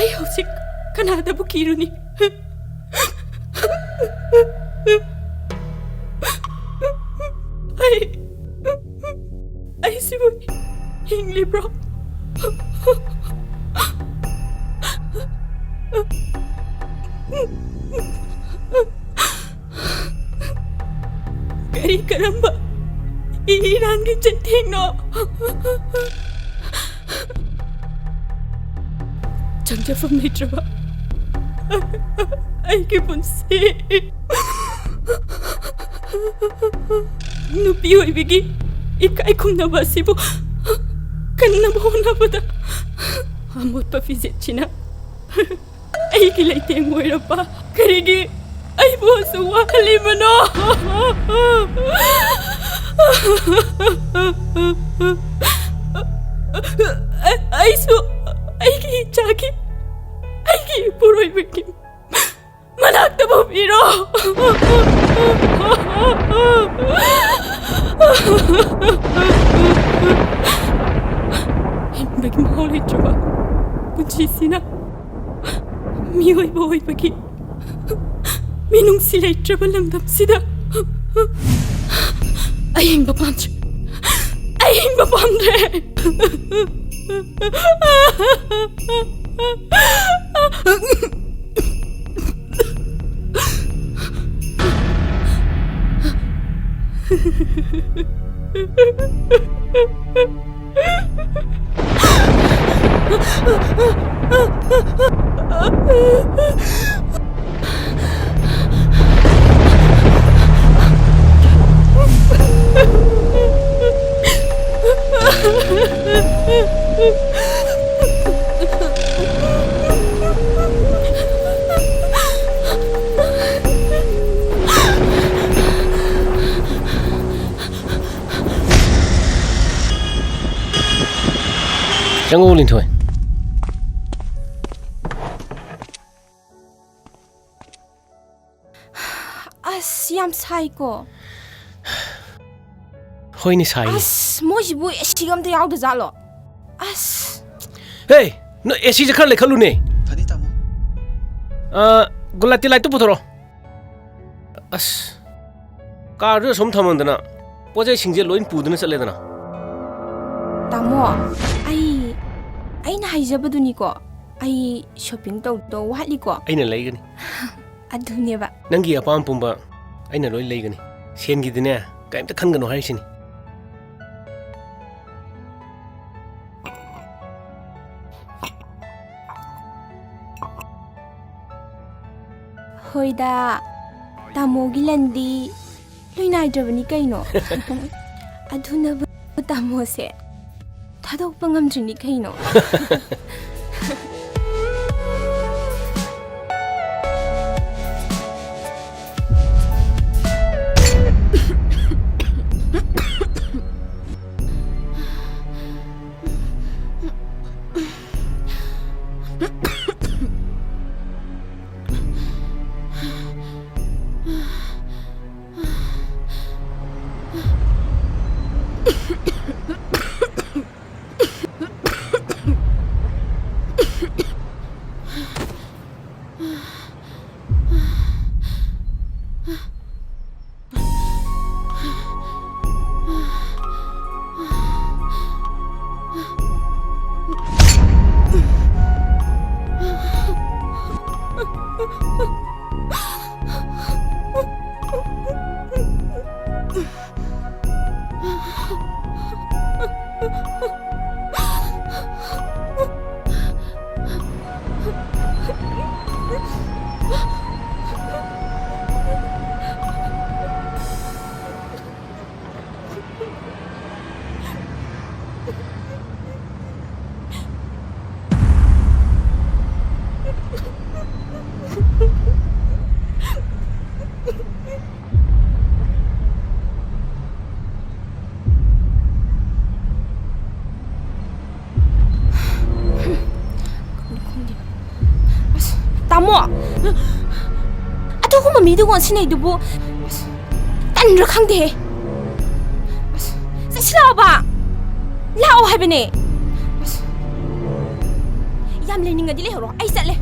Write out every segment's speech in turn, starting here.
ꯑꯩ ꯍꯧꯖꯤꯛ ꯀꯅꯥꯗꯕꯨ ꯀꯤꯔꯨꯅꯤ? ꯑꯩꯁꯤꯕꯨ ꯍꯤꯡꯂꯤꯕ꯭ꯔꯣ? ꯀꯔꯤ ꯀꯔꯝꯕ ꯏꯔꯥꯟꯒꯤ ꯆꯩꯊꯦꯡꯅꯣ? ꯆꯪꯖꯐꯝ ꯂꯩꯇ꯭ꯔꯕ ꯑꯩꯒꯤ ꯄꯨꯟꯁꯤ, ꯅꯨꯄꯤ ꯑꯣꯏꯕꯒꯤ ꯏꯀꯥꯏ ꯈꯨꯝꯅꯕ ꯑꯁꯤꯕꯨ ꯀꯟꯅꯕ ꯍꯣꯠꯅꯕꯗ ꯑꯃꯣꯠꯄ ꯐꯤꯖꯦꯠꯁꯤꯅ ꯑꯩꯒꯤ ꯂꯩꯇꯦꯡ ꯑꯣꯏꯔꯕ ꯀꯔꯤꯒꯤ ꯑꯩꯕꯨ ꯑꯁꯨꯛ ꯋꯥꯍꯜꯂꯤꯕꯅꯣ? ꯑꯩꯁꯨ ꯑꯩꯒꯤ ꯏꯆꯥꯒꯤ, ꯑꯩꯒꯤ ꯏꯄꯨꯔꯣꯏꯕꯒꯤ ꯃꯅꯥꯛꯇ ꯄꯨꯕꯤꯔꯣ. ꯍꯤꯡꯕꯒꯤ ꯃꯍꯥꯎ ꯂꯩꯇ꯭ꯔꯕ ꯄꯨꯟꯁꯤꯁꯤꯅ ꯃꯤꯑꯣꯏꯕ ꯑꯣꯏꯕꯒꯤ ꯃꯤꯅꯨꯡꯁꯤ ꯂꯩꯇ꯭ꯔꯕ ꯂꯝꯗꯝꯁꯤꯗ ꯑꯩ ꯍꯤꯡꯕ ꯄꯥꯝꯗ꯭ꯔꯦ. ꯑꯩ ꯍꯤꯡꯕ ꯄꯥꯝꯗ꯭ꯔꯦ. Jangan ulin thôi. Yam sai ko. Hoi ni sai. Moi si bu sigam te yaw da zalo. Hey, no esi jakhar le khalu ne. Fani tamo. Gulati lai tu puthoro. Car ru som thamandana. Pojai singje loin puduna chale dana. Tamo, ai na haijabaduni ko. Ai shopping tau to wali ko. Aina laigani. Adune ba. Nangi apam pumba aina loi laigani. Sen gi dine kaimta khangano haisini. Hoida tamo gi landi loinai drabani kaino. Aduna ba tamo se. Thadok pangam drini kaino. Tamo, aduh aku mami itu ngasih nih dubu, tan rekang deh. Saya apa? Lau hai bene. ꯌꯥꯝ ꯂꯩꯅꯤꯡꯉꯗꯤ ꯂꯩꯍꯧꯔꯣ ꯑꯩ ꯆꯠꯂꯦ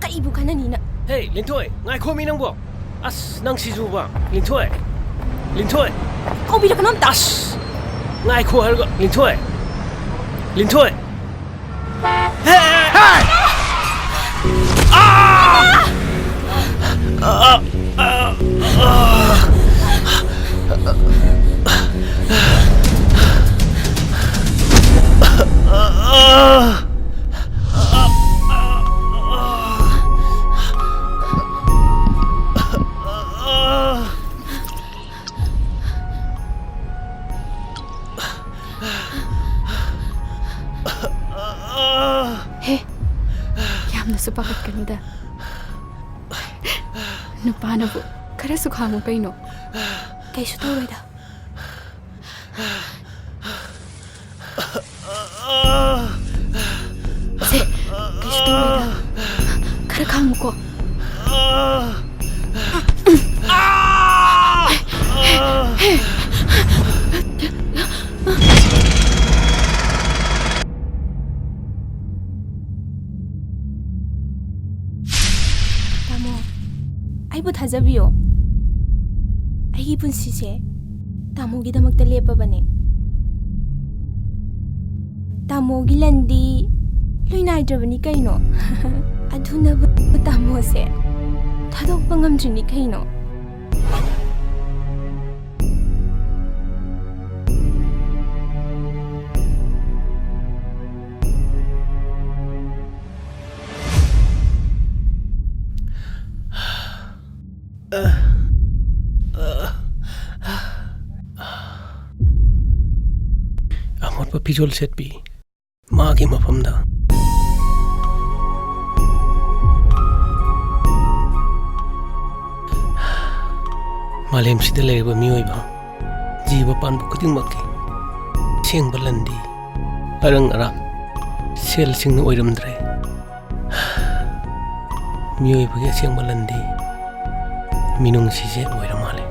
ꯀꯔꯤꯕꯨ ꯈꯟꯅꯅꯤꯅ ꯍꯦ ꯂꯤꯟꯊꯣꯏ ꯉꯥꯏꯈꯣ ꯃꯤ ꯅꯪꯕꯣ ꯑꯁ ꯅꯪ ꯁꯤꯖꯨꯕ ꯂꯤꯟꯊꯣꯏ ꯂꯤꯟꯊꯣꯏ ꯀꯧꯕꯤꯔꯛꯀꯅꯣ ꯑꯝꯇ ꯑꯁ ꯉꯥꯏꯈꯣ ꯍꯥꯏꯔꯒ ꯂꯤꯟꯊꯣꯏ ꯂꯤꯟꯊꯣꯏ ꯍꯦ ꯌꯥꯝꯅꯁꯨ ꯄꯥꯈꯠꯀꯅꯨꯗ ꯅꯨꯄꯥꯅꯕꯨ ꯈꯔꯁꯨ ꯈꯥꯡꯉꯨ ꯀꯩꯅꯣ ꯀꯩꯁꯨ ꯇꯧꯔꯣꯏꯗ ꯁꯦ ꯀꯩꯁꯨ ꯇꯧꯔꯣꯏꯗ ꯈꯔ ꯈꯥꯡꯉꯨꯀꯣ ꯇꯥꯃꯣ ꯑꯩꯕꯨ ꯊꯥꯖꯕꯤꯌꯣ ꯑꯩꯒꯤ ꯄꯨꯟꯁꯤꯁꯦ ꯇꯥꯃꯣꯒꯤꯗꯃꯛꯇ ꯂꯦꯞꯄꯕꯅꯦ ꯇꯥꯃꯣꯒꯤ ꯂꯟꯗꯤ ꯂꯣꯏ ꯅꯥꯏꯗ꯭ꯔꯕꯅꯤ ꯀꯩꯅꯣ ꯑꯗꯨꯅꯕꯨ ꯇꯥꯃꯣꯁꯦ ꯊꯥꯗꯣꯛꯄ ꯉꯝꯗ꯭ꯔꯤꯅꯤ ꯀꯩꯅꯣ ꯑꯃꯣꯠꯄ ꯐꯤꯖꯣꯜ ꯁꯦꯠꯄꯤ ꯃꯥꯒꯤ ꯃꯐꯝꯗ ꯃꯥꯂꯦꯝꯁꯤꯗ ꯂꯩꯔꯤꯕ ꯃꯤꯑꯣꯏꯕ ꯖꯤꯕ ꯄꯥꯟꯕ ꯈꯨꯗꯤꯡꯃꯛꯀꯤ ꯑꯁꯦꯡꯕ ꯂꯟꯗꯤ ꯑꯔꯪ ꯑꯔꯥꯛ ꯁꯦꯜꯁꯤꯡꯅ ꯑꯣꯏꯔꯝꯗ꯭ꯔꯦ ꯃꯤꯑꯣꯏꯕꯒꯤ ꯑꯁꯦꯡꯕ ꯂꯟꯗꯤ ꯃꯤꯅꯨꯡꯁꯤꯁꯦ ꯑꯣꯏꯔ ꯃꯥꯜꯂꯦ